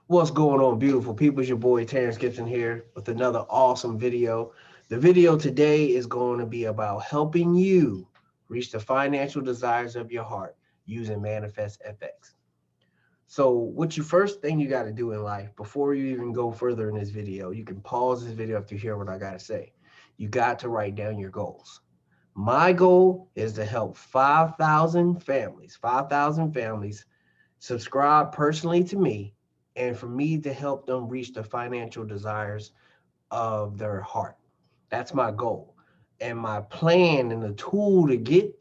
What's going on, beautiful people? It's your boy Terrance Gibson here with another awesome video. The video today is going to be about helping you reach the financial desires of your heart using ManifestFX. So, what you first thing you got to do in life before you even go further in this video, you can pause this video after you hear what I got to say. You got to write down your goals. My goal is to help 5,000 families subscribe personally to me and for me to help them reach the financial desires of their heart. That's my goal. And my plan and the tool to get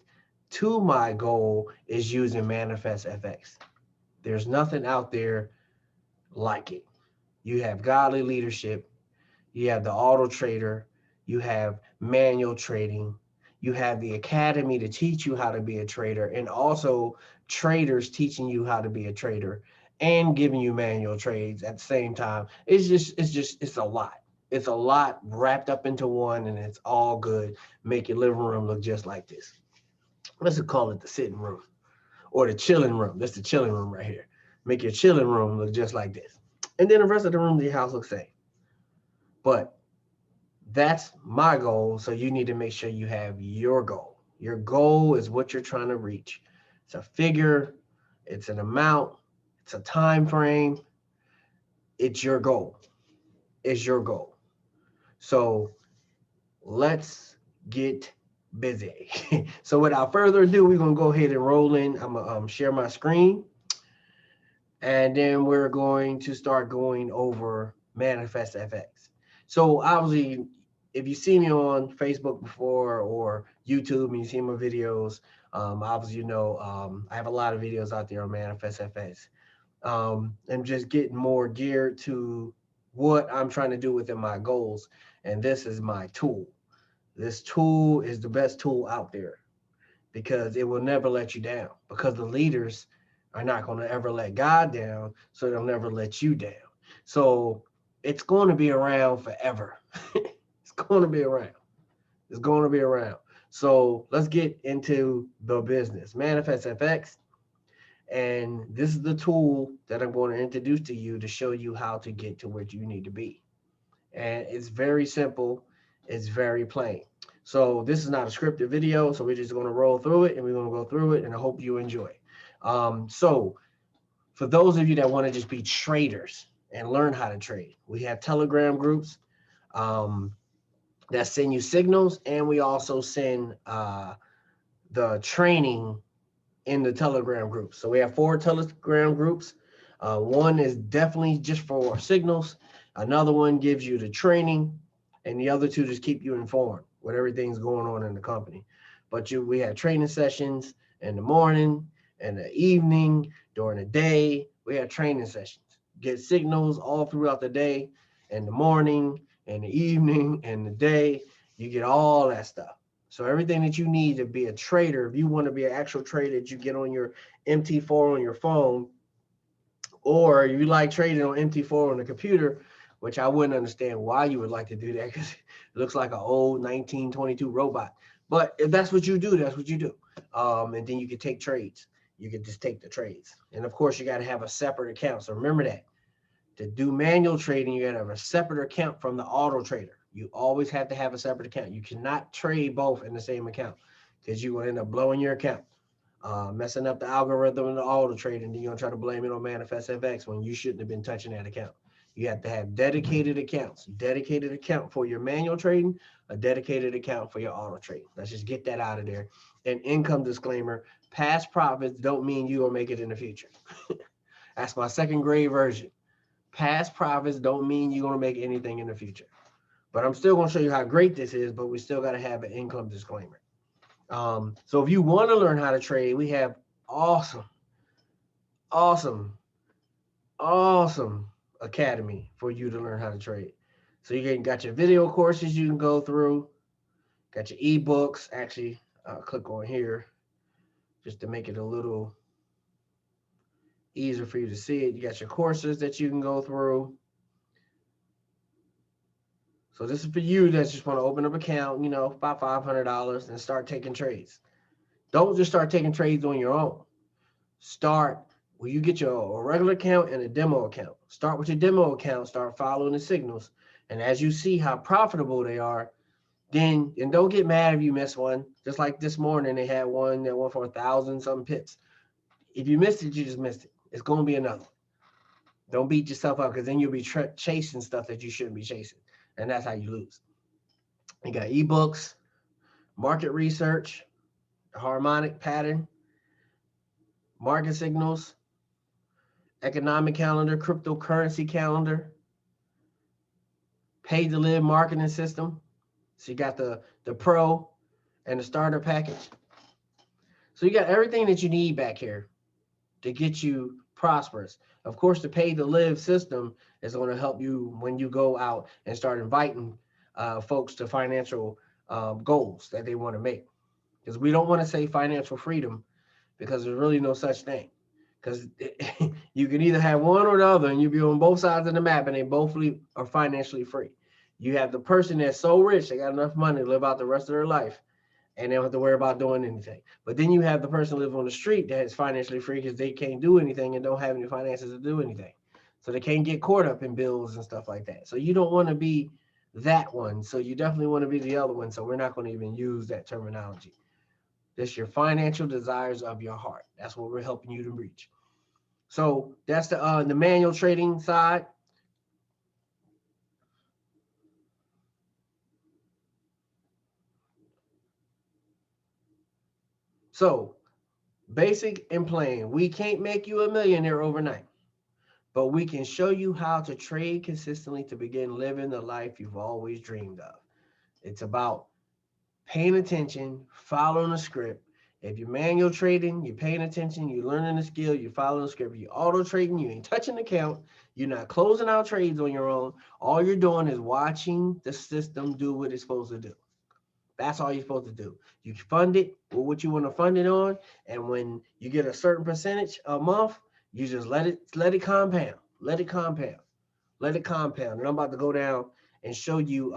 to my goal is using ManifestFX. There's nothing out there like it. You have godly leadership, you have the Autotrader, you have manual trading, you have the academy to teach you how to be a trader, and also traders teaching you how to be a trader and giving you manual trades at the same time. It's a lot. It's a lot wrapped up into one, and it's all good. Make your living room look just like this. Let's call it the sitting room or the chilling room. That's the chilling room right here. Make your chilling room look just like this. And then the rest of the room of your house looks the same. But that's my goal. So you need to make sure you have your goal. Your goal is what you're trying to reach. It's a figure, it's an amount, it's a time frame. It's your goal. It's your goal. So let's get busy. So without further ado, we're gonna go ahead and roll in. I'm gonna share my screen, and then we're going to start going over ManifestFX. So obviously, if you see me on Facebook before or YouTube and you see my videos, obviously I have a lot of videos out there on ManifestFX. And just getting more geared to what I'm trying to do within my goals. And this is my tool. This tool is the best tool out there because it will never let you down because the leaders are not going to ever let God down, so they'll never let you down. So it's going to be around forever. It's going to be around. It's going to be around. So let's get into the business. ManifestFX, and this is the tool that I'm going to introduce to you to show you how to get to where you need to be. And it's very simple. It's very plain. So this is not a scripted video, so we're just going to roll through it and we're going to go through it, and I hope you enjoy. So for those of you that want to just be traders and learn how to trade, we have Telegram groups that send you signals, and we also send the training in the Telegram groups. So we have 4 Telegram groups. One is definitely just for signals. Another one gives you the training, and the other 2 just keep you informed with everything's going on in the company. But we have training sessions in the morning and the evening, during the day. We have training sessions. Get signals all throughout the day, in the morning, in the evening, and the day. You get all that stuff. So everything that you need to be a trader, if you want to be an actual trader, that you get on your MT4 on your phone, or you like trading on MT4 on the computer, which I wouldn't understand why you would like to do that because it looks like an old 1922 robot. But if that's what you do, that's what you do. And then you can take trades. You can just take the trades. And of course, you got to have a separate account. So remember that. To do manual trading, you got to have a separate account from the auto trader. You always have to have a separate account. You cannot trade both in the same account because you will end up blowing your account, messing up the algorithm in the auto trade, and then you're going to try to blame it on ManifestFX when you shouldn't have been touching that account. You have to have dedicated accounts, dedicated account for your manual trading, a dedicated account for your auto trading. Let's just get that out of there. And income disclaimer, past profits don't mean you will make it in the future. That's my second grade version. Past profits don't mean you're going to make anything in the future. But I'm still going to show you how great this is, but we still got to have an income disclaimer. So if you want to learn how to trade, we have awesome, awesome, awesome academy for you to learn how to trade. So you got your video courses you can go through, got your ebooks. Actually, I'll click on here just to make it a little easier for you to see it. You got your courses that you can go through. So this is for you that just want to open up an account, about $500 and start taking trades. Don't just start taking trades on your own. Start Well, you get your regular account and a demo account. Start with your demo account, start following the signals. And as you see how profitable they are, then, and don't get mad if you miss one. Just like this morning, they had one that went for 1,000 something pips. If you missed it, you just missed it. It's going to be another. Don't beat yourself up, because then you'll be chasing stuff that you shouldn't be chasing. And that's how you lose. You got ebooks, market research, harmonic pattern, market signals, economic calendar, cryptocurrency calendar, pay to live marketing system. So you got the pro and the starter package. So you got everything that you need back here to get you prosperous. Of course, the pay to live system is going to help you when you go out and start inviting folks to financial goals that they want to make. Because we don't want to say financial freedom, because there's really no such thing. Because you can either have one or the other, and you'll be on both sides of the map, and they both are financially free. You have the person that's so rich, they got enough money to live out the rest of their life, and they don't have to worry about doing anything. But then you have the person live on the street that is financially free because they can't do anything and don't have any finances to do anything. So they can't get caught up in bills and stuff like that. So you don't want to be that one. So you definitely want to be the other one. So we're not going to even use that terminology. That's your financial desires of your heart. That's what we're helping you to reach. So that's the manual trading side. So basic and plain, we can't make you a millionaire overnight, but we can show you how to trade consistently to begin living the life you've always dreamed of. It's about paying attention, following the script. If you're manual trading, you're paying attention, you're learning the skill, you're following the script, you're auto trading, you ain't touching the account, you're not closing out trades on your own. All you're doing is watching the system do what it's supposed to do. That's all you're supposed to do. You fund it with what you want to fund it on, and when you get a certain percentage a month, you just let it compound. Let it compound. Let it compound. And I'm about to go down and show you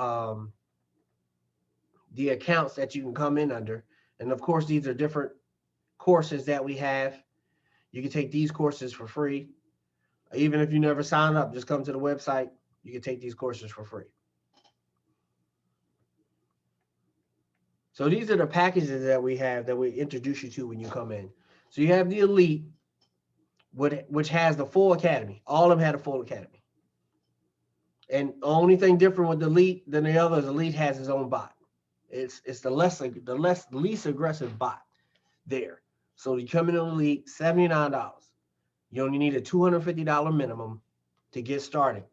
the accounts that you can come in under. And of course, these are different courses that we have. You can take these courses for free. Even if you never sign up, just come to the website. You can take these courses for free. So these are the packages that we have that we introduce you to when you come in. So you have the Elite, which has the full academy. All of them had a full academy. And the only thing different with the Elite than the others, Elite has its own bot. It's the least aggressive bot there. So you come in Elite, $79. You only need a $250 minimum to get started.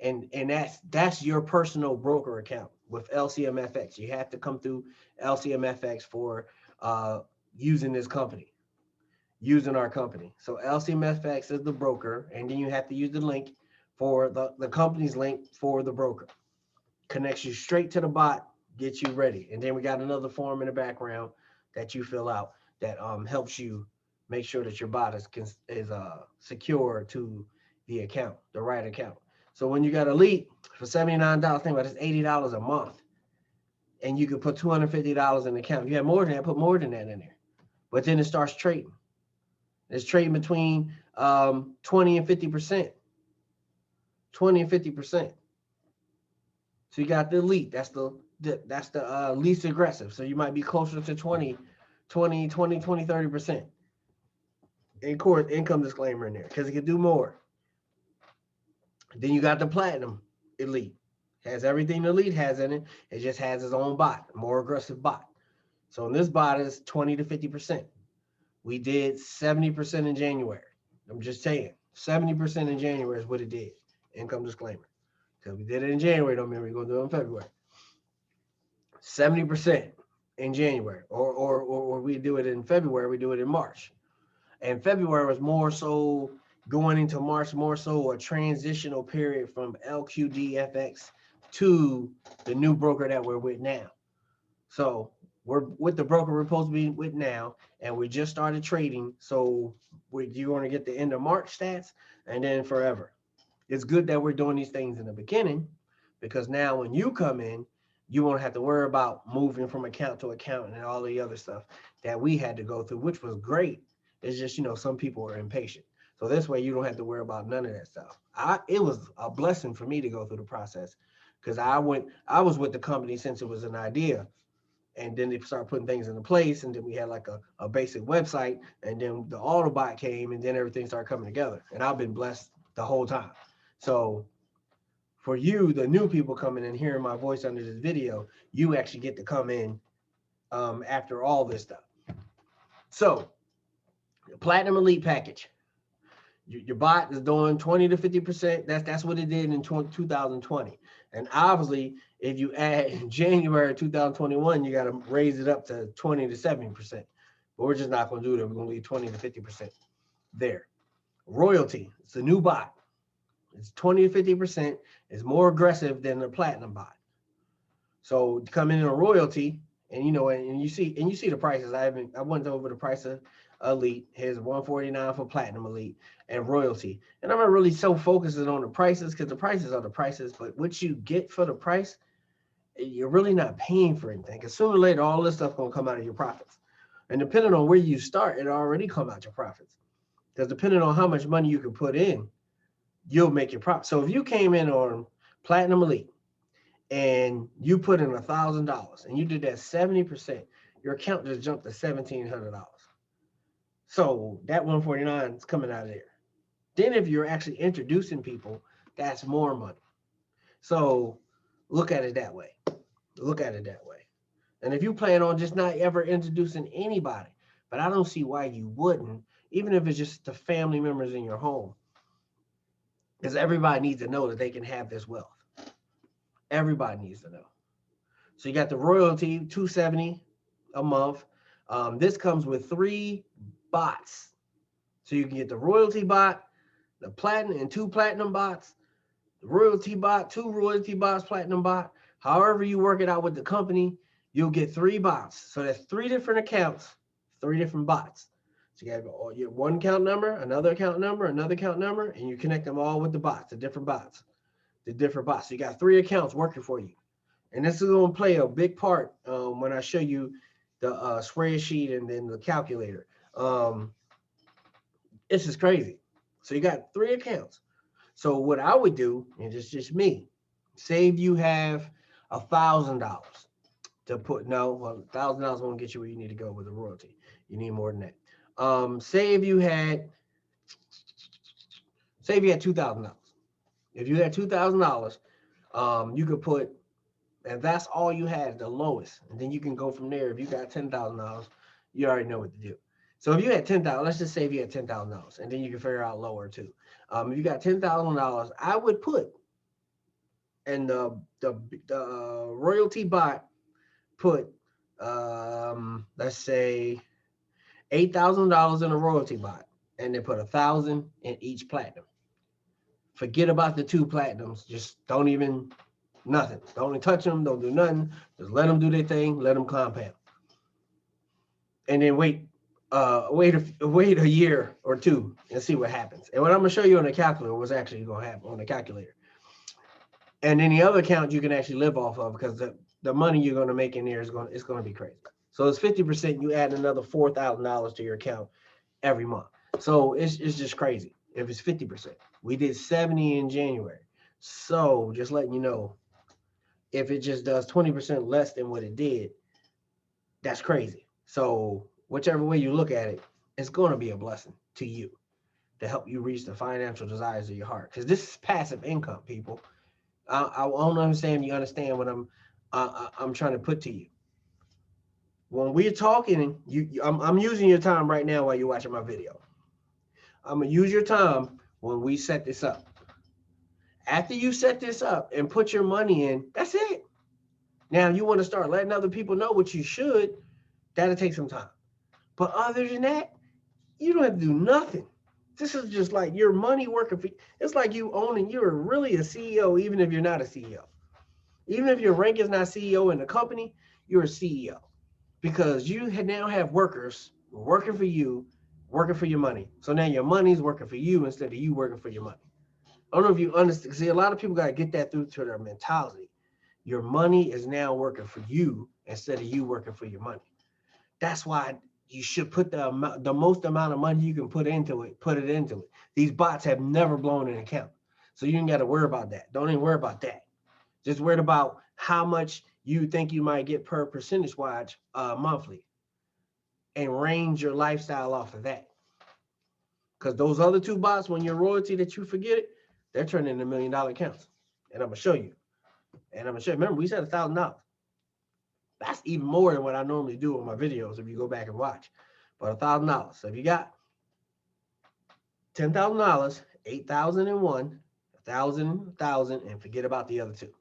And that's your personal broker account with LCMFX. You have to come through LCMFX for using our company. So LCMFX is the broker, and then you have to use the link for the company's link for the broker. Connects you straight to the bot, gets you ready. And then we got another form in the background that you fill out that helps you make sure that your bot is secure to the account, the right account. So when you got Elite for $79, think about it, it's $80 a month. And you can put $250 in the account. If you have more than that, put more than that in there. But then it starts trading. It's trading between 20 and 50%. 20 and 50%. So you got the Elite. That's the least aggressive. So you might be closer to 20, 30%. And of course, income disclaimer in there because it can do more. Then you got the Platinum Elite. Has everything the Elite has in it. It just has its own bot, more aggressive bot. So in this bot is 20 to 50%. We did 70% in January. I'm just saying, 70% in January is what it did. Income disclaimer. Because we did it in January, don't mean we're going to do it in February. 70% in January. Or we do it in February, we do it in March. And February was more so going into March, more so a transitional period from LQDFX to the new broker that we're with now. So we're with the broker we're supposed to be with now, and we just started trading. So you're going to get the end of March stats and then forever. It's good that we're doing these things in the beginning, because now when you come in, you won't have to worry about moving from account to account and all the other stuff that we had to go through, which was great. It's just, some people are impatient. So this way you don't have to worry about none of that stuff. It was a blessing for me to go through the process because I was with the company since it was an idea. And then they started putting things into place. And then we had like a basic website. And then the Autobot came and then everything started coming together. And I've been blessed the whole time. So for you, the new people coming in hearing my voice under this video, you actually get to come in after all this stuff. So the Platinum Elite package, your bot is doing 20 to 50%. That's what it did in 2020. And obviously, if you add in January 2021, you got to raise it up to 20 to 70%. But we're just not going to do that. We're going to leave 20 to 50% there. Royalty, it's a new bot. It's 20 to 50%. It's more aggressive than the Platinum bot. So to come in on royalty, and you see the prices. I went over the price of Elite. Here's 149 for Platinum Elite and royalty. And I'm not really so focused on the prices because the prices are the prices, but what you get for the price, you're really not paying for anything. Because sooner or later, all this stuff gonna come out of your profits. And depending on where you start, it already come out your profits. Because depending on how much money you can put in, you'll make your profit. So if you came in on Platinum Elite and you put in $1,000 and you did that 70%, your account just jumped to $1,700. So that 149 is coming out of there. Then if you're actually introducing people, that's more money. So look at it that way. Look at it that way. And if you plan on just not ever introducing anybody, but I don't see why you wouldn't, even if it's just the family members in your home, because everybody needs to know that they can have this wealth. Everybody needs to know. So you got the royalty, $270 a month. This comes with 3 bots. So you can get the royalty bot, the platinum, and 2 platinum bots, the royalty bot, 2 royalty bots, platinum bot. However you work it out with the company, you'll get 3 bots. So that's 3 different accounts, 3 different bots. So you got your one account number, another account number, another account number, and you connect them all with the bots, the different bots. So you got 3 accounts working for you. And this is going to play a big part when I show you the spreadsheet and then the calculator. This is crazy. So you got 3 accounts. So what I would do, and it's just me, say if you have $1,000 to put, $1,000 won't get you where you need to go with the royalty. You need more than that. Say if you had $2,000. If you had $2,000, you could put, and that's all you had, the lowest. And then you can go from there. If you got $10,000, you already know what to do. So if you had $10,000, let's just say if you had $10,000, and then you can figure out lower too. If you got $10,000, I would put, and the royalty bot put, let's say $8,000 in a royalty bot, and they put 1,000 in each platinum. Forget about the 2 platinums. Just don't even, nothing. Don't even touch them. Don't do nothing. Just let them do their thing. Let them compound. And then wait a year or 2 and see what happens. And what I'm going to show you on the calculator was actually going to happen on the calculator. And then the other account you can actually live off of because the money you're going to make in there is going to be crazy. So it's 50%. You add another $4,000 to your account every month. So it's just crazy if it's 50%. We did 70 in January. So just letting you know, if it just does 20% less than what it did, that's crazy. So whichever way you look at it, it's going to be a blessing to you to help you reach the financial desires of your heart. Because this is passive income, people. I don't understand if you understand what I'm trying to put to you. When we're talking, I'm using your time right now while you're watching my video. I'm going to use your time when we set this up. After you set this up and put your money in, that's it. Now, you want to start letting other people know what you should, that'll take some time. But other than that, you don't have to do nothing. This is just like your money working for you. It's like you owning, you're really a CEO, even if you're not a CEO. Even if your rank is not CEO in the company, you're a CEO. Because you now have workers working for you, working for your money. So now your money's working for you instead of you working for your money. I don't know if you understand. See, a lot of people got to get that through to their mentality. Your money is now working for you instead of you working for your money. That's why you should put the most amount of money you can put into it, put it into it. These bots have never blown an account. So you ain't got to worry about that. Don't even worry about that. Just worried about how much you think you might get per percentage wise monthly, and range your lifestyle off of that. Because those other two bots, when your royalty that you forget it, they're turning into $1 million accounts. And I'm gonna show you. And I'm gonna show you. Remember, we said $1,000. That's even more than what I normally do on my videos if you go back and watch. But $1,000. So if you got $10,000, 8,000 in one, 1,000, and forget about the other two.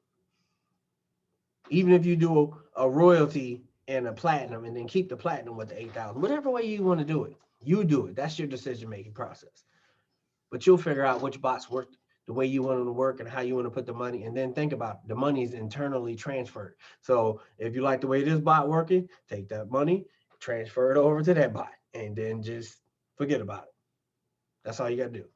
Even if you do a royalty and a platinum, and then keep the platinum with the 8,000, whatever way you want to do it, you do it. That's your decision making process. But you'll figure out which bots work the way you want them to work and how you want to put the money. And then think about it. The money is internally transferred. So if you like the way this bot working, take that money, transfer it over to that bot, and then just forget about it. That's all you got to do.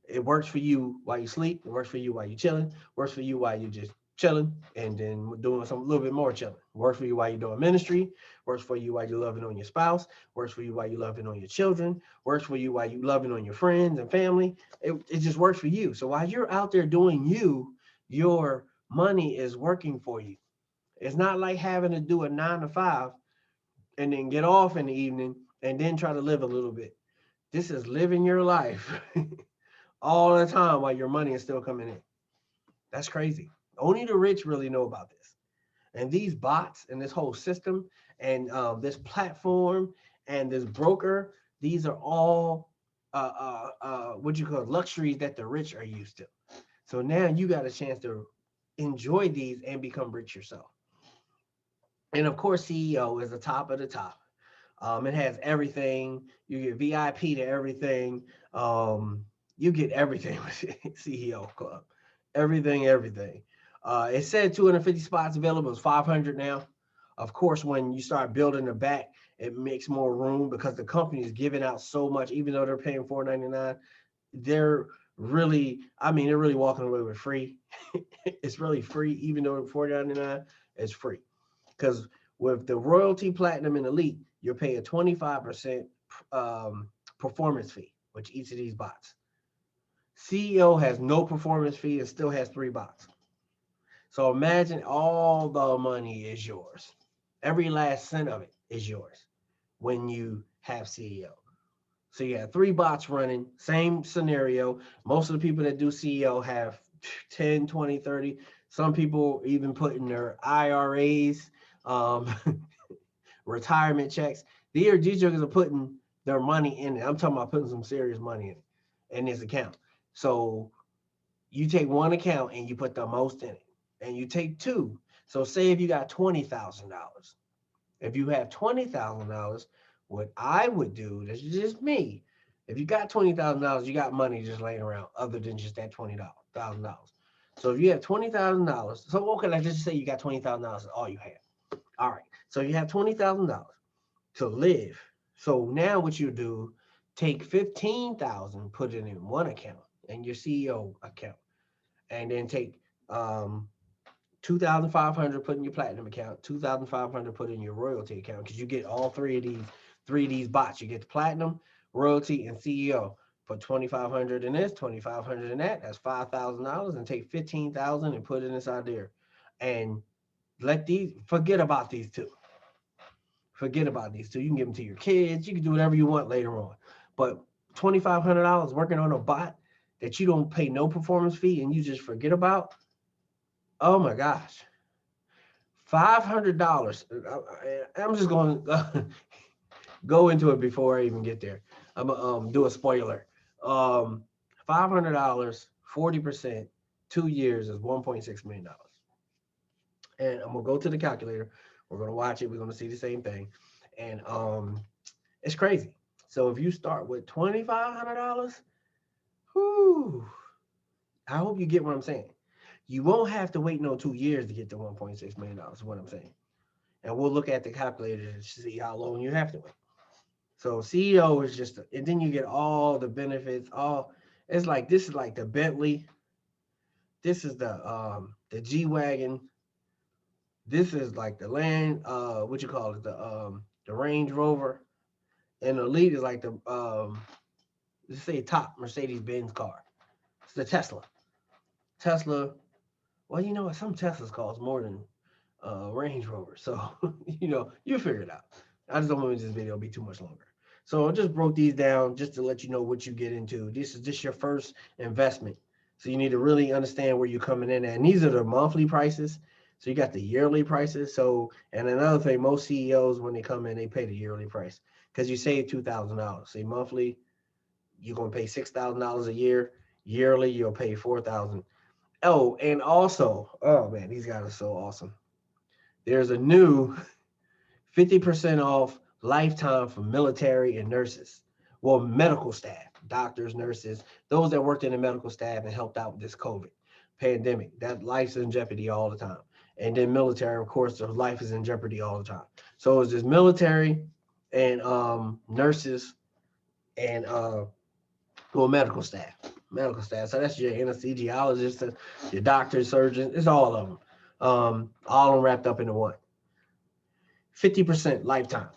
It works for you while you sleep. It works for you while you're chilling. Works for you while you're just chilling and then doing some a little bit more chilling. Works for you while you're doing ministry. Works for you while you're loving on your spouse. Works for you while you're loving on your children. Works for you while you're loving on your friends and family. It just works for you. So while you're out there doing you, your money is working for you. It's not like having to do a 9 to 5 and then get off in the evening and then try to live a little bit. This is living your life all the time while your money is still coming in. That's crazy. Only the rich really know about this. And these bots and this whole system and this platform and this broker, these are all what you call luxuries that the rich are used to. So now you got a chance to enjoy these and become rich yourself. And of course, CEO is the top of the top. It has everything. You get VIP to everything. You get everything with CEO Club. Everything, everything. It said 250 spots available. It's 500 now. Of course, when you start building the back, it makes more room because the company is giving out so much, even though they're paying $4.99. They're really, I mean, they're really walking away with free. It's really free, even though $4.99 is free. Because with the royalty, platinum, and elite, you're paying a 25% performance fee, which each of these bots. CEO has no performance fee and still has 3 bots. So imagine all the money is yours. Every last cent of it is yours when you have CEO. So you have 3 bots running, same scenario. Most of the people that do CEO have 10, 20, 30. Some people even put in their IRAs, um, retirement checks. These jokers are putting their money in it. I'm talking about putting some serious money in it, in this account. So you take one account and you put the most in it, and you take two. So say if you got $20,000, if you have $20,000, what I would do, this is just me. If you got $20,000, you got money just laying around other than just that $20,000. So if you have $20,000, so okay, let's just say you got $20,000 is all you have. All right. So you have $20,000 to live. So now what you do, take 15,000, put it in one account and your CEO account, and then take 2,500 put in your platinum account, 2,500 put in your royalty account, because you get all three of these bots. You get the platinum, royalty, and CEO. Put 2,500 in this, 2,500 in that. That's $5,000, and take 15,000 and put it inside there, and forget about these two. Forget about these two. You can give them to your kids. You can do whatever you want later on. But $2,500 working on a bot that you don't pay no performance fee and you just forget about. Oh my gosh. $500. I'm just going to go into it before I even get there. I'm going to do a spoiler. $500, 40%, 2 years is $1.6 million. And I'm going to go to the calculator. We're going to watch it. We're going to see the same thing. And it's crazy. So if you start with $2,500, whoo, I hope you get what I'm saying. You won't have to wait no 2 years to get to $1.6 million, is what I'm saying. And we'll look at the calculator to see how long you have to wait. So CEO is just, and then you get all the benefits. It's like, this is like the Bentley. This is the G-Wagon. This is like the what you call it, the Range Rover. And elite is like the let's say top Mercedes-Benz car. It's the Tesla. Tesla, well, you know what? Some Teslas cost more than Range Rover. So, you figure it out. I just don't want this video to be too much longer. So I just broke these down just to let you know what you get into. This is just your first investment. So you need to really understand where you're coming in at. And these are the monthly prices. So you got the yearly prices. So, and another thing, most CEOs, when they come in, they pay the yearly price because you save $2,000. See, monthly, you're going to pay $6,000 a year. Yearly, you'll pay $4,000. Oh, and also, oh man, these guys are so awesome. There's a new 50% off lifetime for military and nurses. Well, medical staff, doctors, nurses, those that worked in the medical staff and helped out with this COVID pandemic. That life's in jeopardy all the time. And then military, of course, their life is in jeopardy all the time. So it's just military and nurses and medical staff. Medical staff. So that's your anesthesiologist, your doctor, surgeon. It's all of them. All of them wrapped up into one. 50% lifetime.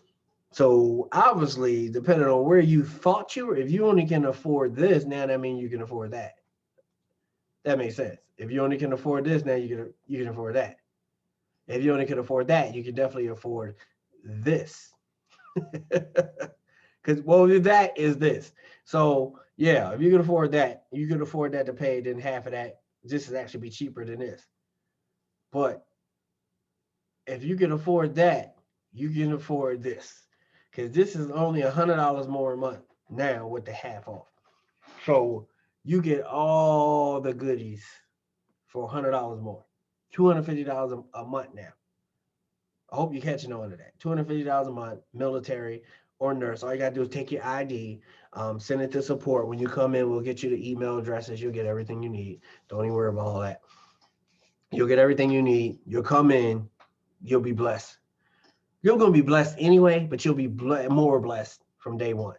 So obviously, depending on where you thought you were, if you only can afford this, now that means you can afford that. That makes sense. If you only can afford this, now you can afford that. If you only can afford that, you can definitely afford this. Because that is this. So yeah, if you can afford that, you can afford that to pay. Then half of that, this is actually be cheaper than this. But if you can afford that, you can afford this. Because this is only $100 more a month now with the half off. So you get all the goodies for $100 more. $250 a month now. I hope you're catching on to that. $250 a month, military or nurse. All you got to do is take your ID, send it to support. When you come in, we'll get you the email addresses. You'll get everything you need. Don't even worry about all that. You'll get everything you need. You'll come in. You'll be blessed. You're going to be blessed anyway, but you'll be more blessed from day one.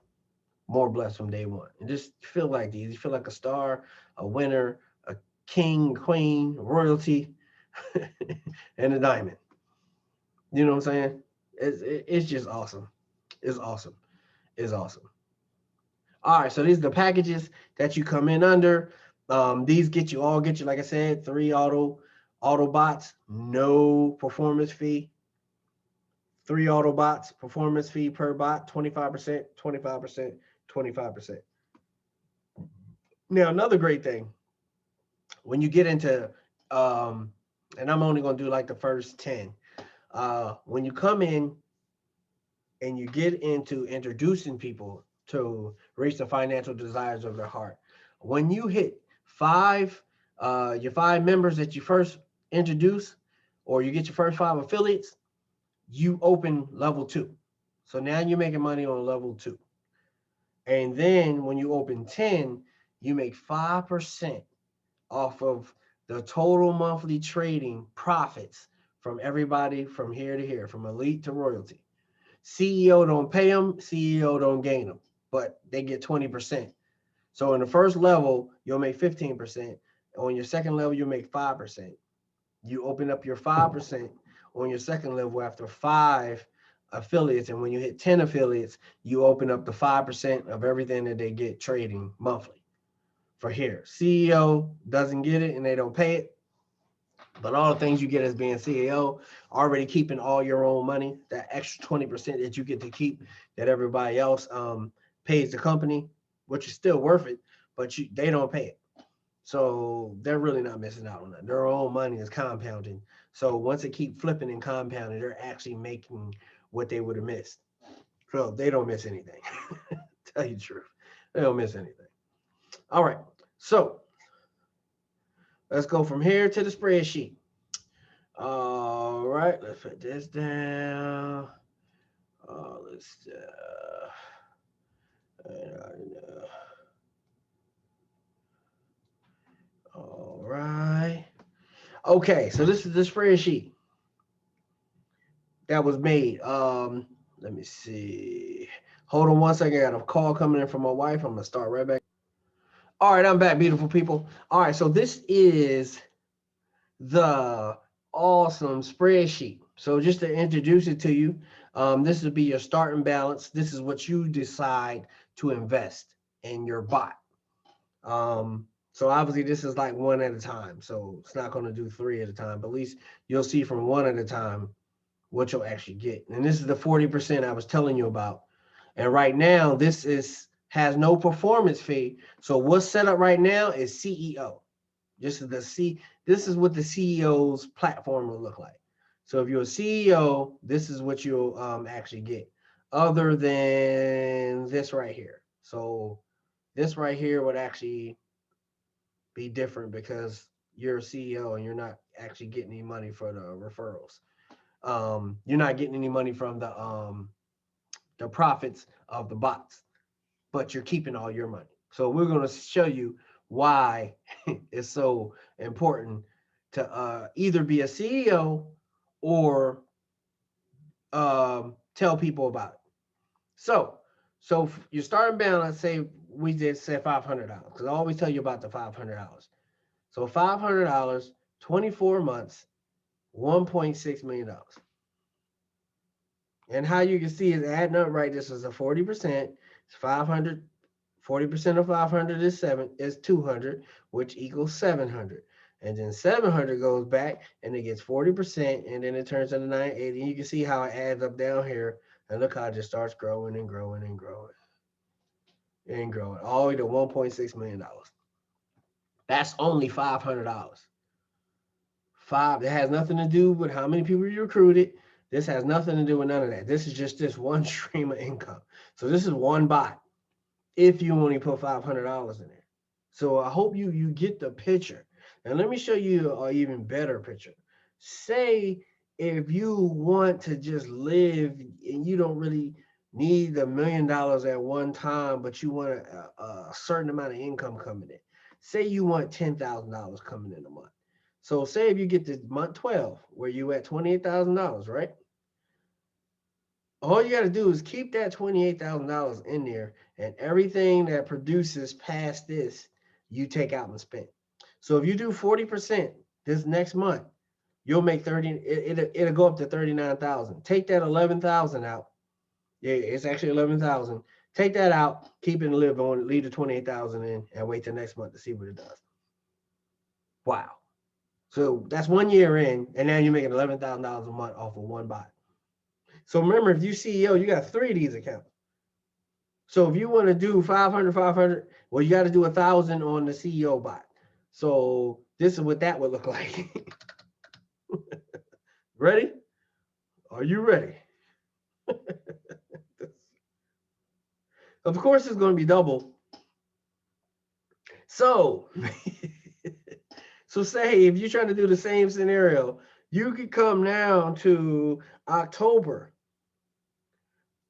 More blessed from day one. And just feel like these. You feel like a star, a winner, a king, queen, royalty, and a diamond. You know what I'm saying? It's just awesome. It's awesome. It's awesome. All right, so these are the packages that you come in under. These get you, like I said, 3 auto bots, no performance fee. 3 auto bots, performance fee per bot, 25%, 25%, 25%. Now, another great thing, when you get into, and I'm only going to do like the first 10. When you come in and you get into introducing people to reach the financial desires of their heart, when you hit 5, your 5 members that you first introduce, or you get your first 5 affiliates, you open level 2. So now you're making money on level 2. And then when you open 10, you make 5% off of the total monthly trading profits from everybody from here to here, from elite to royalty. CEO don't pay them, CEO don't gain them, but they get 20%. So in the first level, you'll make 15%. On your second level, you'll make 5%. You open up your 5% on your second level after 5 affiliates. And when you hit 10 affiliates, you open up the 5% of everything that they get trading monthly. For here, CEO doesn't get it and they don't pay it. But all the things you get as being CEO, already keeping all your own money, that extra 20% that you get to keep that everybody else pays the company, which is still worth it, but they don't pay it. So they're really not missing out on that. Their own money is compounding. So once they keep flipping and compounding, they're actually making what they would have missed. So they don't miss anything. Tell you the truth. They don't miss anything. All right. So let's go from here to the spreadsheet. All right. Let's put this down. All right. Okay, so this is the spreadsheet that was made. Let me see. Hold on one second. I got a call coming in from my wife. I'm gonna start right back. All right, I'm back, beautiful people. All right, so this is the awesome spreadsheet. So just to introduce it to you, This would be your starting balance. This is what you decide to invest in your bot. So obviously this is like one at a time. So it's not going to do three at a time, but at least you'll see from one at a time what you'll actually get. And this is the 40% I was telling you about. And right now, has no performance fee. So what's set up right now is CEO. This is what the CEO's platform will look like. So if you're a CEO, this is what you'll actually get, other than this right here. So this right here would actually be different because you're a CEO and you're not actually getting any money for the referrals. You're not getting any money from the profits of the bots, but you're keeping all your money. So we're going to show you why it's so important to either be a CEO or tell people about it. So your starting balance, say we did say $500, because I always tell you about the $500. So $500, 24 months, $1.6 million. And how you can see is adding up right. This is a 40%. It's 500. 40% of 500 is 200, which equals 700. And then 700 goes back and it gets 40%, and then it turns into 980. And you can see how it adds up down here. And look how it just starts growing and growing and growing and growing, all the way to $1.6 million. That's only $500. It has nothing to do with how many people you recruited. This has nothing to do with none of that. This is just this one stream of income. So this is one bot if you only put $500 in there. So I hope you get the picture. And let me show you an even better picture. Say if you want to just live and you don't really need $1 million at one time, but you want a certain amount of income coming in. Say you want $10,000 coming in a month. So say if you get to month 12, where you at $28,000, right? All you got to do is keep that $28,000 in there, and everything that produces past this, you take out and spend. So if you do 40% this next month, you'll make 30. It'll go up to 39,000. Take that 11,000 out. Yeah, it's actually 11,000. Take that out, keep it and live on. Leave the 28,000 in, and wait till next month to see what it does. Wow. So that's 1 year in, and now you're making $11,000 a month off of one bot. So remember, if you CEO, you got 3 of these accounts. So if you want to do 500, well, you got to do 1,000 on the CEO bot. So this is what that would look like. Ready? Are you ready? Of course, it's going to be double. So, so say if you're trying to do the same scenario, you could come now to October,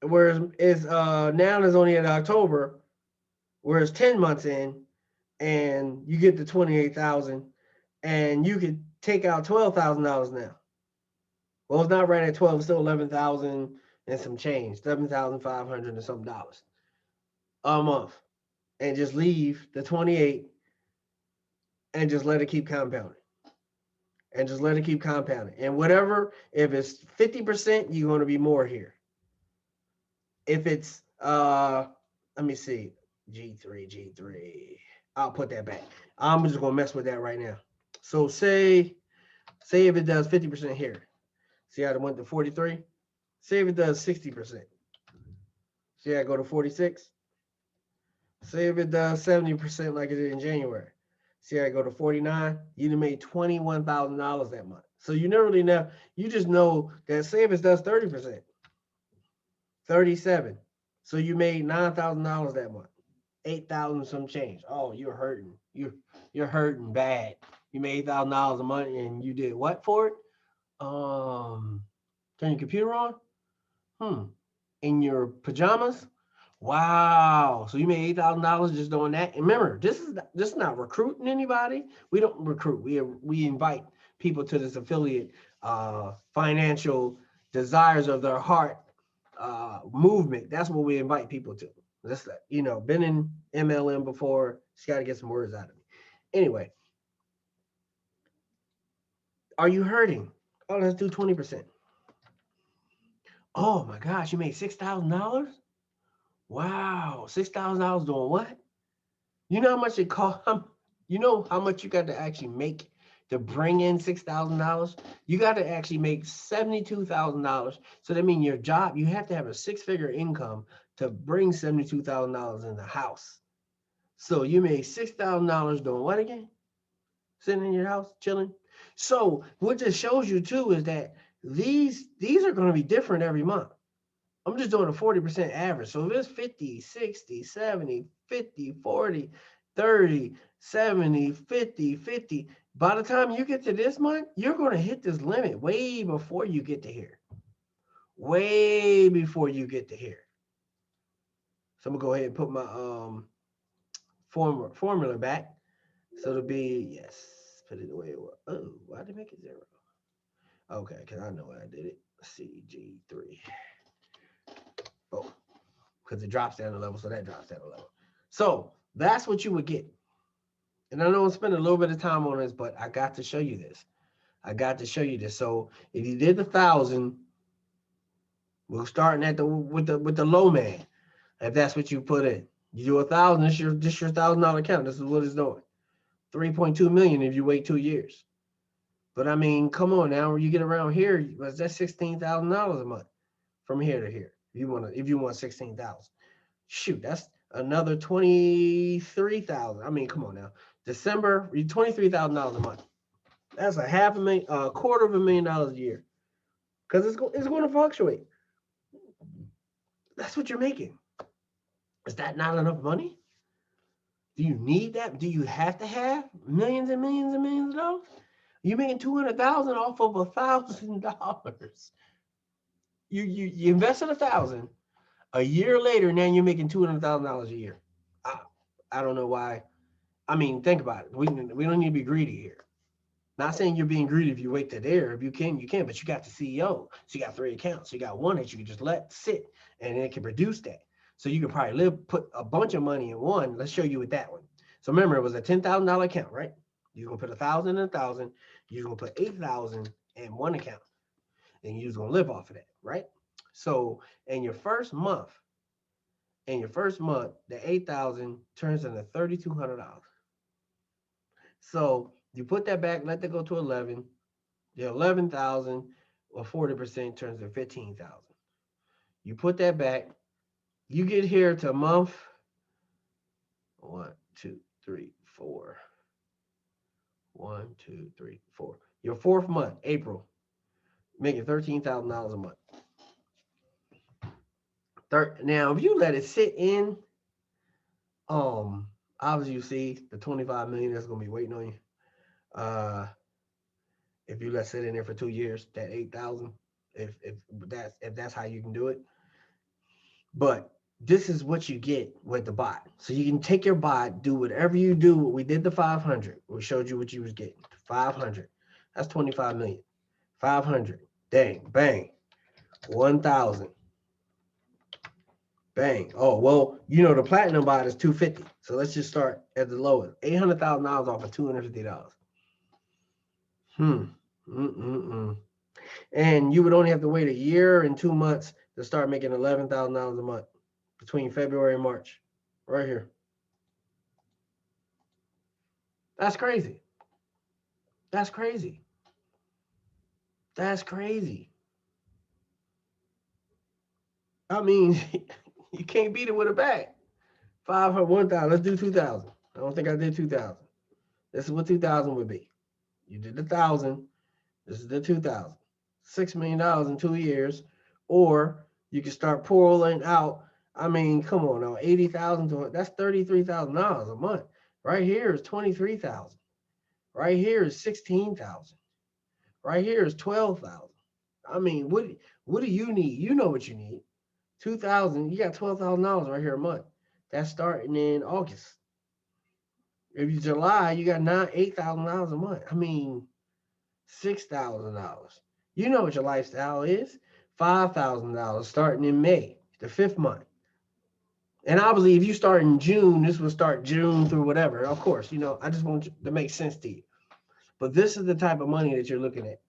whereas it's now is only in October, whereas 10 months in, and you get the 28,000, and you could take out $12,000 now. Well, it's not right at 12, it's still 11,000 and some change, 7,500 and some dollars a month, and just leave the 28 and just let it keep compounding. And just let it keep compounding. And whatever, if it's 50%, you're going to be more here. If it's let me see, G3, I'll put that back. I'm just going to mess with that right now. So say if it does 50% here. See how it went to 43? Say if it does 60%. See how I go to 46? Say if it does 70% like it did in January. See how I go to 49? You'd have made $21,000 that month. So you never really know. You just know that say if it does 30%, 37. So you made $9,000 that month. 8,000 some change. Oh, you're hurting. You're hurting bad. You made $8,000 a month and you did what for it? Turn your computer on? In your pajamas? Wow. So you made $8,000 just doing that. And remember, this is not recruiting anybody. We don't recruit. We invite people to this affiliate financial desires of their heart movement. That's what we invite people to. That's been in MLM before. Just got to get some words out of me. Anyway, are you hurting? Oh, let's do 20%. Oh my gosh, you made $6,000? Wow, $6,000 doing what? You know how much it cost? You know how much you got to actually make to bring in $6,000? You got to actually make $72,000. So that means your job, you have to have a six-figure income to bring $72,000 in the house. So you made $6,000 doing what again? Sitting in your house, chilling. So what this shows you too is that these are going to be different every month. I'm just doing a 40% average. So if it's 50, 60, 70, 50, 40, 30, 70, 50, 50, by the time you get to this month, you're going to hit this limit way before you get to here. Way before you get to here. So I'm going to go ahead and put my formula back. So it'll be, yes, put it the way it was. Oh, why did it make it 0? Okay, because I know why I did it. CG3. Oh, because it drops down a level, so that drops down a level. So that's what you would get. And I know I'm spending a little bit of time on this, but I got to show you this. I got to show you this. So if you did 1,000, we're starting at with the low man. If that's what you put in, you do 1,000. This your $1,000 account. This is what it's doing. 3.2 million if you wait 2 years. But I mean, come on now. When you get around here, that's $16,000 a month from here to here. If you want 16,000, shoot, that's another 23,000. I mean, come on now. December, $23,000 a month. That's a $250,000 a year, because it's going to fluctuate. That's what you're making. Is that not enough money? Do you need that? Do you have to have millions and millions and millions of dollars? You're making 200,000 off of $1,000. You invested 1,000. A year later, now you're making $200,000 a year. I don't know why. I mean, think about it. We don't need to be greedy here. Not saying you're being greedy if you wait to there. If you can, you can. But you got the CEO. So you got 3 accounts. So you got one that you can just let sit, and it can produce that. So you can probably put a bunch of money in one. Let's show you with that one. So remember, it was a $10,000 account, right? You're going to put 1,000 and 1,000. You're going to put 8,000 in one account. And you're just going to live off of that, right? So in your first month, the 8,000 turns into $3,200. So you put that back, let that go to 11. The 11,000 or 40% turns to 15,000. You put that back. You get here to month 1, 2, 3, 4. 1, 2, 3, 4. Your fourth month, April, making $13,000 a month. Now, if you let it sit in, obviously you see the 25 million that's gonna be waiting on you. If you let it sit in there for 2 years, that 8,000, if that's how you can do it. But this is what you get with the bot. So you can take your bot, do whatever you do. We did the 500. We showed you what you was getting. 500. That's 25 million. 500. Dang, bang. 1,000. Bang. Oh, well, the platinum bot is 250. So let's just start at the lowest. $800,000 off of $250. And you would only have to wait a year and 2 months to start making $11,000 a month between February and March. Right here. That's crazy. That's crazy. That's crazy. I mean, you can't beat it with a bag. 500, 1,000. Let's do 2,000. I don't think I did 2,000. This is what 2,000 would be. You did 1,000. This is the 2,000. $6 million in 2 years. Or you can start pulling out. I mean, come on now. 80,000 that's $33,000 a month. Right here is 23,000. Right here is 16,000. Right here is 12,000. I mean, what do you need? You know what you need. 2,000. You got $12,000 right here a month. That's starting in August. If you July, you got $8,000 a month. I mean, $6,000. You know what your lifestyle is. $5,000 starting in May, the 5th month. And obviously, if you start in June, this will start June through whatever. Of course, I just want to make sense to you. But this is the type of money that you're looking at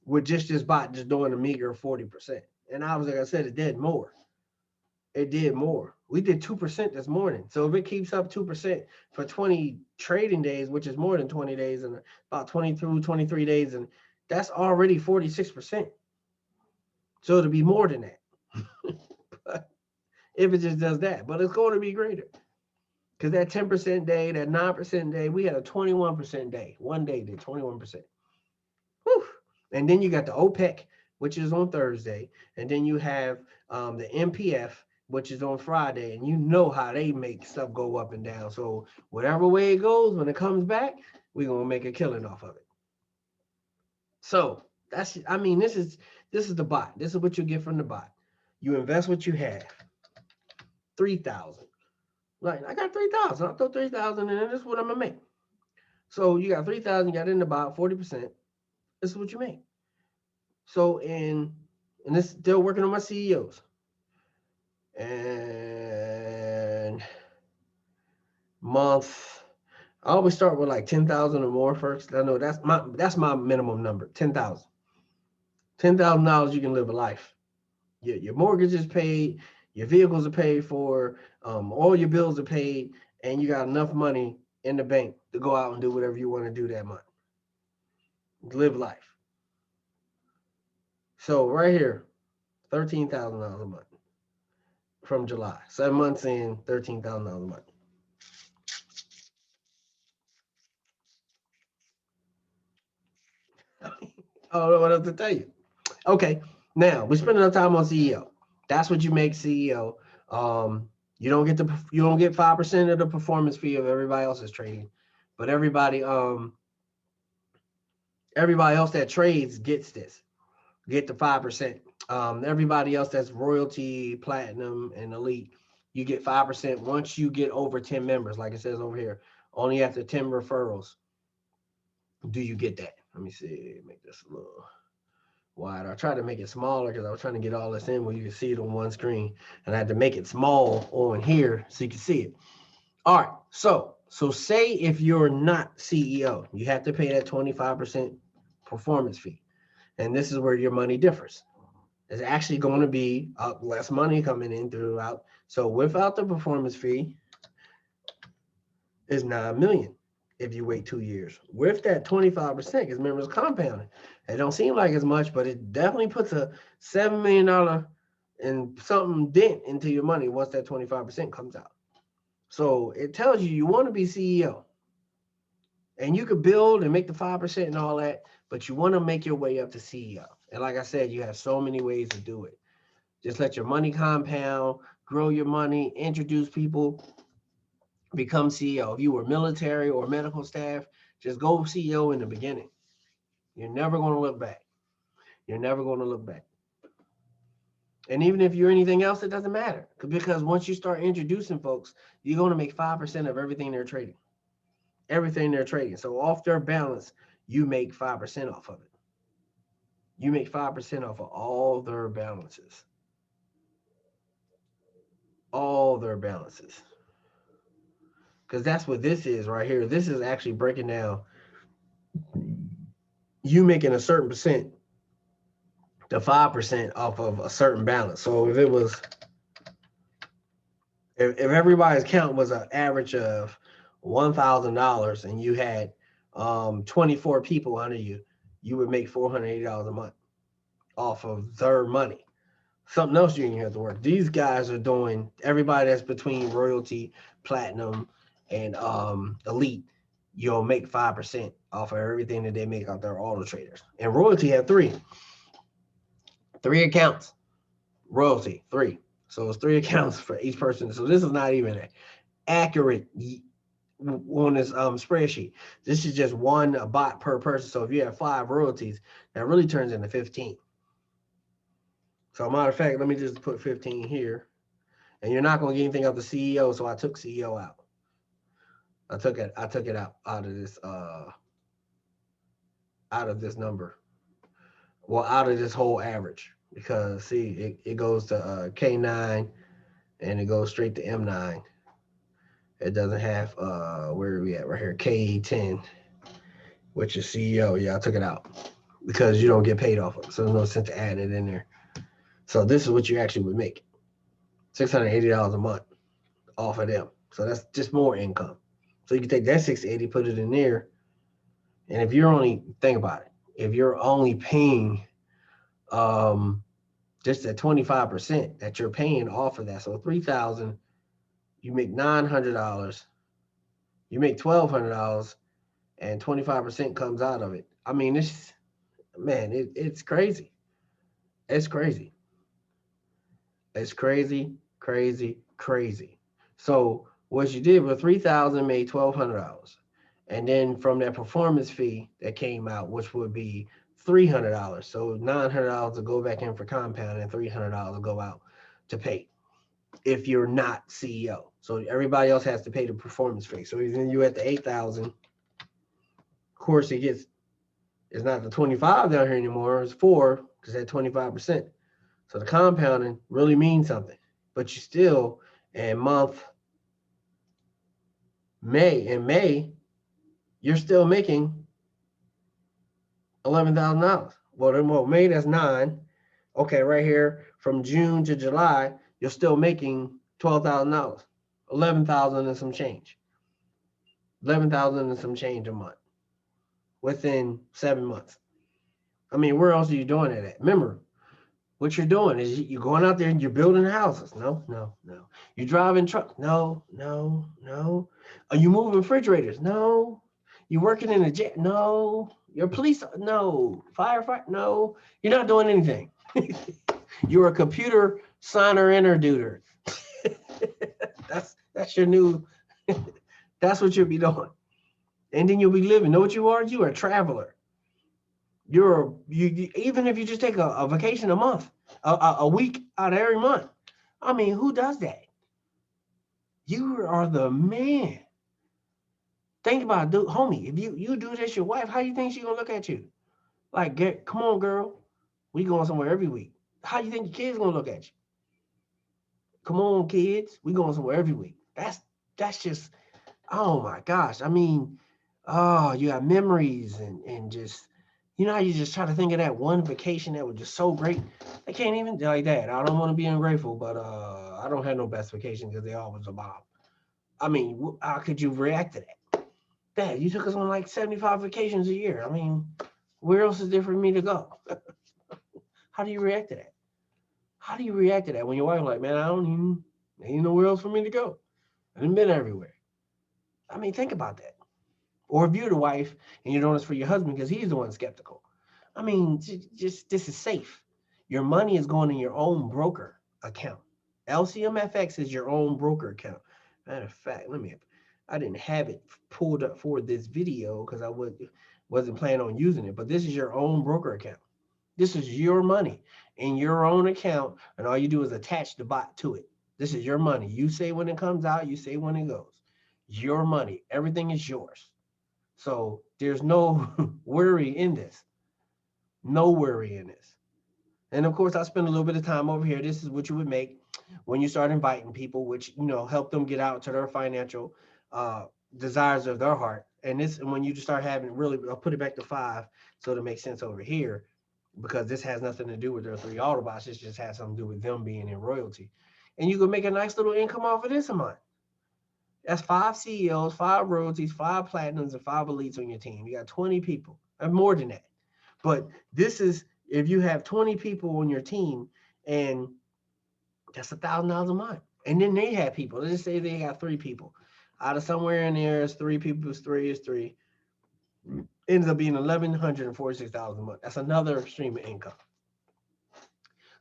with just this bot just doing a meager 40%. And I was like I said, it did more. It did more. We did 2% this morning. So if it keeps up 2% for 20 trading days, which is more than 20 days and about 22, 23 days, and that's already 46%. So it'll be more than that. But if it just does that, but it's going to be greater. Because that 10% day, that 9% day, we had a 21% day. One day did 21%. Whew. And then you got the OPEC, which is on Thursday. And then you have the MPF, which is on Friday. And you know how they make stuff go up and down. So whatever way it goes, when it comes back, we're going to make a killing off of it. So that's, I mean, this is the bot. This is what you get from the bot. You invest what you have. 3,000. Right, I got 3,000. I'll throw 3,000 in, and this is what I'm gonna make. So you got 3,000, you got in about 40%. This is what you make. So and this still working on my CEOs. And month, I always start with like 10,000 or more first. I know that's my minimum number, 10,000. $10,000, you can live a life. Your mortgage is paid, your vehicles are paid for, all your bills are paid, and you got enough money in the bank to go out and do whatever you want to do that month. Live life. So right here, $13,000 a month from July. 7 months in, $13,000 a month. I don't know what else to tell you. Okay, now we spend enough time on CEO. That's what you make CEO. You don't get 5% of the performance fee of everybody else's trading, but everybody else that trades gets this. Get the 5%. Everybody else that's royalty, platinum, and elite, you get 5% once you get over 10 members. Like it says over here, only after 10 referrals do you get that. Let me see, make this a little wider. I tried to make it smaller because I was trying to get all this in where you can see it on one screen, and I had to make it small on here so you can see it. All right, so say if you're not CEO, you have to pay that 25% performance fee, and this is where your money differs. It's actually going to be less money coming in throughout. So without the performance fee, is 9 million if you wait 2 years. With that 25%, because remember it's compounding. It don't seem like as much, but it definitely puts a $7 million and something dent into your money once that 25% comes out. So it tells you want to be CEO. And you could build and make the 5% and all that, but you want to make your way up to CEO. And like I said, you have so many ways to do it. Just let your money compound, grow your money, introduce people, become CEO. If you were military or medical staff, just go CEO in the beginning. You're never going to look back. You're never going to look back. And even if you're anything else, it doesn't matter. Because once you start introducing folks, you're going to make 5% of everything they're trading. Everything they're trading. So off their balance, you make 5% off of it. You make 5% off of all their balances. All their balances. Because that's what this is right here. This is actually breaking down you making a certain percent to 5% off of a certain balance. So if it was, if everybody's count was an average of $1,000 and you had 24 people under you, you would make $480 a month off of their money. Something else you didn't have to work. These guys are doing, everybody that's between royalty, platinum, and elite, you'll make 5% off of everything that they make out their auto traders. And royalty have three accounts. Royalty, 3. So it's 3 accounts for each person. So this is not even accurate on this spreadsheet. This is just one bot per person. So if you have 5 royalties, that really turns into 15. So matter of fact, let me just put 15 here. And you're not going to get anything out the CEO, so I took CEO out. I took it out of this number. Well, out of this whole average. Because see, it goes to K9 and it goes straight to M9. It doesn't have where are we at right here? K10, which is CEO. Yeah, I took it out because you don't get paid off of it. So there's no sense adding it in there. So this is what you actually would make. $680 a month off of them. So that's just more income. So you can take that 680, put it in there. And if you're only, think about it, if you're only paying just at 25% that you're paying off of that. So 3,000, you make $900, you make $1,200, and 25% comes out of it. I mean, it's, man, it's crazy. It's crazy. It's crazy, crazy, crazy. So what you did with 3,000 made $1,200. And then from that performance fee that came out, which would be $300. So $900 will go back in for compound and $300 will go out to pay if you're not CEO. So everybody else has to pay the performance fee. So then you're at the 8,000. Of course, it's not the 25 down here anymore. It's 4 because at 25%. So the compounding really means something. But you still, in May, you're still making $11,000. Well, May, that's 9. Okay, right here from June to July, you're still making $12,000, 11,000 and some change, 11,000 and some change a month within 7 months. I mean, where else are you doing it at? Remember, what you're doing is you're going out there and you're building houses. No, no, no. You're driving trucks. No, no, no. Are you moving refrigerators? No. You working in a jet? No. You're a police? No. Firefighter? No. You're not doing anything. You're a computer signer introducer. that's your new. That's what you'll be doing, and then you'll be living. Know what you are? You are a traveler. You even if you just take a vacation a month, a week out of every month. I mean, who does that? You are the man. Think about it, dude, homie. If you do this, your wife, how you think she gonna look at you? Like, come on, girl. We going somewhere every week. How you think your kids gonna look at you? Come on, kids. We going somewhere every week. That's just, oh my gosh. I mean, oh, you have memories and just, you know how you just try to think of that one vacation that was just so great. They can't even like that. I don't want to be ungrateful, but I don't have no best vacation because they always a bomb. I mean, how could you react to that? Dad, you took us on like 75 vacations a year. I mean, where else is there for me to go? How do you react to that? How do you react to that when your wife like, man, I don't even, ain't nowhere else for me to go. I've been everywhere. I mean, think about that. Or if you're the wife and you're doing this for your husband because he's the one skeptical. I mean, just this is safe. Your money is going in your own broker account. LCMFX is your own broker account. Matter of fact, I didn't have it pulled up for this video because wasn't planning on using it, but this is your own broker account. This is your money in your own account, and all you do is attach the bot to it. This is your money. You say when it comes out, you say when it goes. Your money. Everything is yours. So there's no worry in this. No worry in this. And of course, I spend a little bit of time over here. This is what you would make when you start inviting people, which, help them get out to their financial desires of their heart. And when you just start having really, I'll put it back to 5 so it'll make sense over here, because this has nothing to do with their 3 Autobots. This just has something to do with them being in royalty. And you can make a nice little income off of this a month. That's 5 CEOs, 5 royalties, 5 platinums, and 5 elites on your team. You got 20 people, and more than that. But this is if you have 20 people on your team, and that's $1,000 a month. And then they have people. Let's just say they got 3 people. Out of somewhere in there is 3 people. Is 3. Ends up being $1,146 a month. That's another stream of income.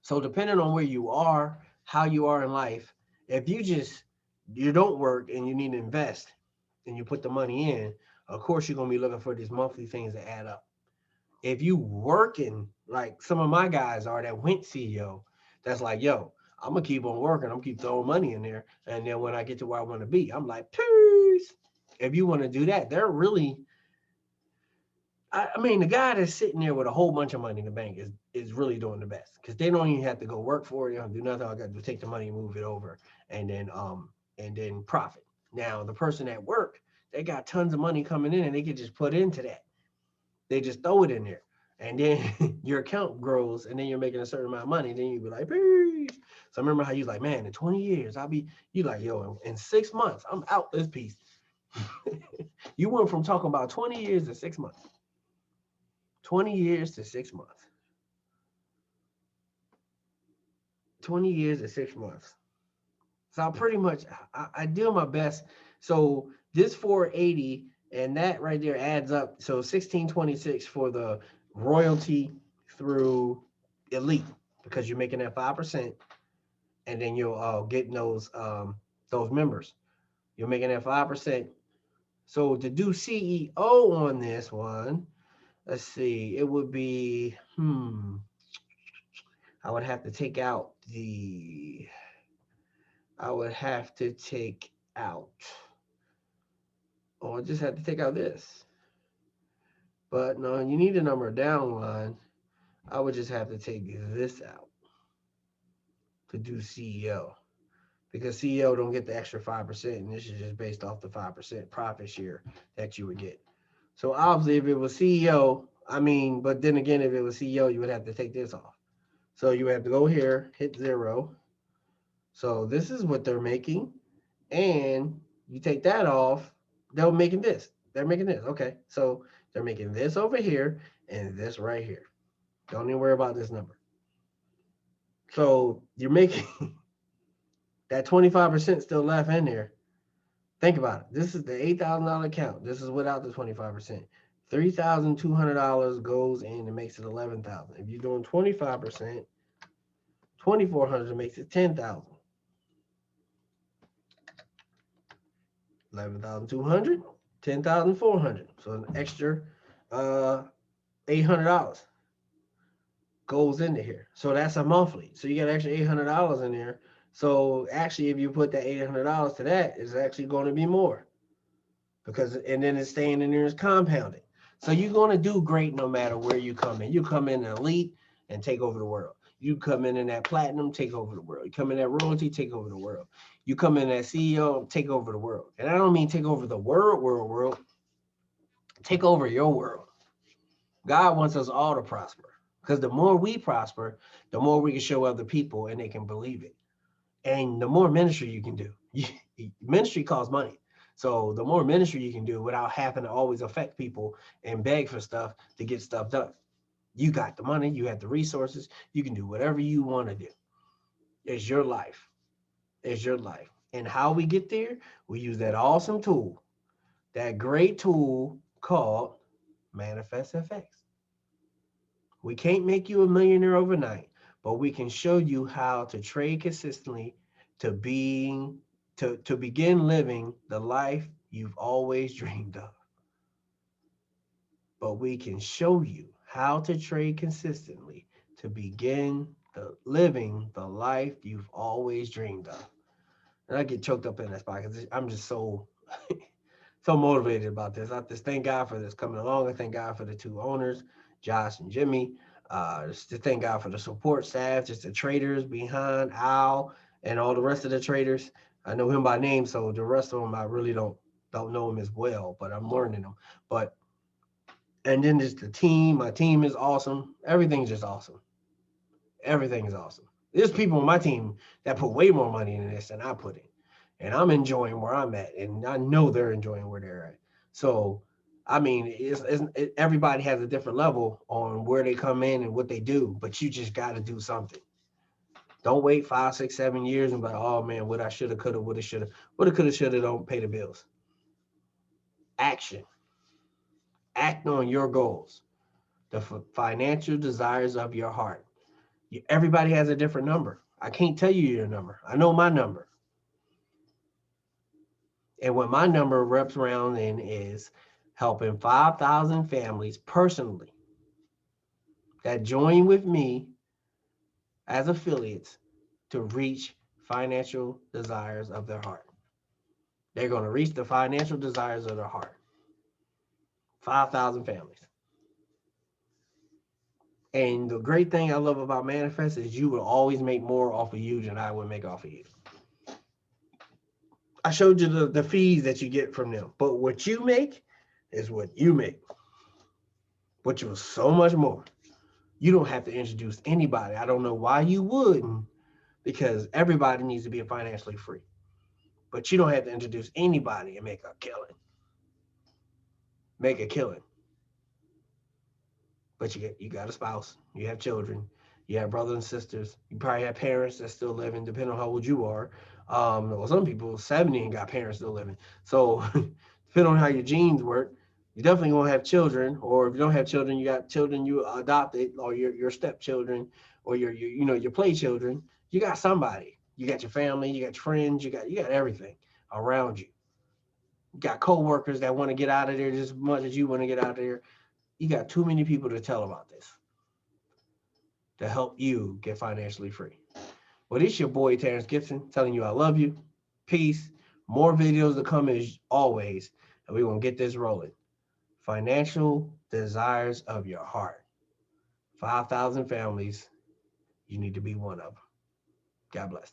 So depending on where you are, how you are in life, if you don't work and you need to invest and you put the money in, of course you're gonna be looking for these monthly things that add up. If you working like some of my guys are that went CEO, that's like, yo, I'm gonna keep on working, I'm gonna keep throwing money in there, and then when I get to where I want to be, I'm like, peace. If you want to do that, they're really, I mean, the guy that's sitting there with a whole bunch of money in the bank is really doing the best, because they don't even have to go work for it. They don't do nothing. I got to do take the money and move it over, and then profit. Now the person at work, they got tons of money coming in, and they can just put into that. They just throw it in there, And then your account grows, and then you're making a certain amount of money. Then you be like, peace. So I remember how you like, man, in 20 years, you like, yo, in 6 months, I'm out this piece. You went from talking about 20 years to 6 months. 20 years to 6 months. 20 years to 6 months. So I pretty much, I do my best. So this 480 and that right there adds up. So 1626 for the royalty through elite, because you're making that 5%, and then you'll get those members. You're making that 5%. So to do CEO on this one, let's see, it would be, I would have to take out or I just have to take out this. But no, you need a number downline. I would just have to take this out to do CEO, because CEO don't get the extra 5%, and this is just based off the 5% profit share that you would get. So obviously, if it was CEO, but then again, if it was CEO, you would have to take this off. So you have to go here, hit 0. So this is what they're making, and you take that off, they're making this. They're making this. Okay, so they're making this over here and this right here. Don't even worry about this number. So you're making that 25% still left in there. Think about it. This is the $8,000 account. This is without the 25%. $3,200 goes in and makes it $11,000. If you're doing 25%, 2,400 makes it $10,000. 11,200, 10,400. So an extra $800 goes into here. So that's a monthly. So you got an extra $800 in there. So actually, if you put that $800 to that, it's actually going to be more, and then it's staying in there, it's compounding. So you're going to do great no matter where you come in. You come in elite and take over the world. You come in that platinum, take over the world. You come in that royalty, take over the world. You come in that CEO, take over the world. And I don't mean take over the world. Take over your world. God wants us all to prosper, because the more we prosper, the more we can show other people and they can believe it. And the more ministry you can do. Ministry costs money. So the more ministry you can do without having to always affect people and beg for stuff to get stuff done. You got the money, you have the resources, you can do whatever you want to do. It's your life. It's your life. And how we get there, we use that awesome tool, that great tool called ManifestFX. We can't make you a millionaire overnight, but we can show you how to trade consistently to begin living the life you've always dreamed of. But we can show you how to trade consistently to begin living the life you've always dreamed of. And I get choked up in that spot because I'm just so so motivated about this. I just thank God for this coming along. I thank God for the two owners, Josh and Jimmy. Just to thank God for the support staff, just the traders behind Al and all the rest of the traders. I know him by name, so the rest of them I really don't know him as well, but I'm learning them. And then just the team. My team is awesome. Everything's just awesome. Everything is awesome. There's people on my team that put way more money in this than I put in. And I'm enjoying where I'm at. And I know they're enjoying where they're at. So, everybody has a different level on where they come in and what they do. But you just got to do something. Don't wait 5, 6, 7 years and be like, oh, man, what I shoulda, coulda, woulda, shoulda. Woulda, coulda, shoulda don't pay the bills. Action. Act on your goals. The financial desires of your heart. Everybody has a different number. I can't tell you your number. I know my number. And what my number wraps around in is helping 5,000 families personally that join with me as affiliates to reach financial desires of their heart. They're going to reach the financial desires of their heart. 5,000 families. And the great thing I love about Manifest is you will always make more off of you than I would make off of you. I showed you the fees that you get from them, but what you make is what you make, which was so much more. You don't have to introduce anybody. I don't know why you wouldn't, because everybody needs to be financially free. But you don't have to introduce anybody and make a killing. Make a killing. But you got a spouse, you have children, you have brothers and sisters, you probably have parents that still living, depending on how old you are. Well, some people 70 and got parents still living. So depending on how your genes work, you definitely gonna have children, or if you don't have children, you got children you adopted, or your stepchildren, or your play children. You got somebody. You got your family, you got your friends, you got everything around you. You got coworkers that want to get out of there just as much as you want to get out of there. You got too many people to tell about this to help you get financially free. Well, this your boy Terrance Gibson telling you I love you. Peace. More videos to come as always, and we're gonna get this rolling. Financial desires of your heart. 5,000 families. You need to be one of them. God bless.